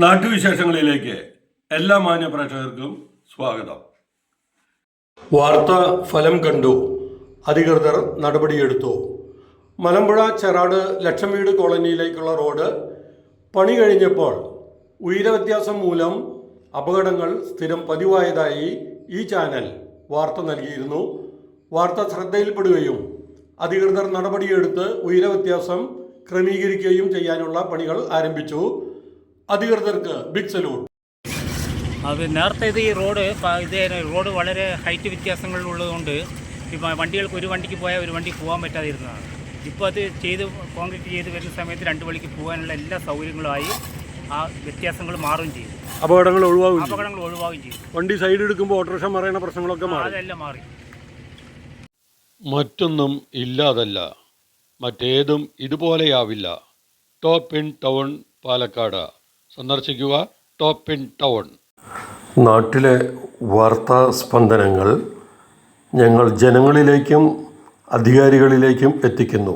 നാട്ടുവിശേഷങ്ങളിലേക്ക് എല്ലാ മാന്യപ്രേക്ഷകർക്കും സ്വാഗതം. വാർത്ത ഫലം കണ്ടു, അധികൃതർ നടപടിയെടുത്തു. മലമ്പുഴ ചെറാട് ലക്ഷം വീട് കോളനിയിലേക്കുള്ള റോഡ് പണി കഴിഞ്ഞപ്പോൾ ഉയരവ്യത്യാസം മൂലം അപകടങ്ങൾ സ്ഥിരം പതിവായതായി ഈ ചാനൽ വാർത്ത നൽകിയിരുന്നു. വാർത്ത ശ്രദ്ധയിൽപ്പെടുകയും അധികൃതർ നടപടിയെടുത്ത് ഉയരവ്യത്യാസം ക്രമീകരിക്കുകയും ചെയ്യാനുള്ള പണികൾ ആരംഭിച്ചു. അധികൃതർക്ക് ബിഗ് സല്യൂട്ട്. അത് നേരത്തെ ഈ റോഡ് വളരെ ഹൈറ്റ് വ്യത്യാസങ്ങളുള്ളതുകൊണ്ട് ഇപ്പോൾ വണ്ടികൾക്ക് ഒരു വണ്ടിക്ക് പോയാൽ ഒരു വണ്ടി പോകാൻ പറ്റാതിരുന്നതാണ്. ഇപ്പോൾ അത് കോൺക്രീറ്റ് ചെയ്ത് വരുന്ന സമയത്ത് രണ്ട് വഴിക്ക് പോകാനുള്ള എല്ലാ സൗകര്യങ്ങളുമായി ആ വ്യത്യാസങ്ങൾ മാറുകയും ചെയ്യും. അപകടങ്ങൾ ഒഴിവാകുകയും ചെയ്യും. വണ്ടി സൈഡ് എടുക്കുമ്പോൾ ഓട്ടോറിക്ഷ മറിയുന്ന പ്രശ്നങ്ങളൊക്കെ അതെല്ലാം മാറി. മറ്റൊന്നും ഇല്ലാതല്ല, മറ്റേതും ഇതുപോലെയാവില്ല. ടോപ്പ് ഇൻ ടൗൺ പാലക്കാട് സന്ദർശിക്കുക. Top in town. നാട്ടിലെ വാർത്താ സ്പന്ദനങ്ങൾ ഞങ്ങൾ ജനങ്ങളിലേക്കും അധികാരികളിലേക്കും എത്തിക്കുന്നു.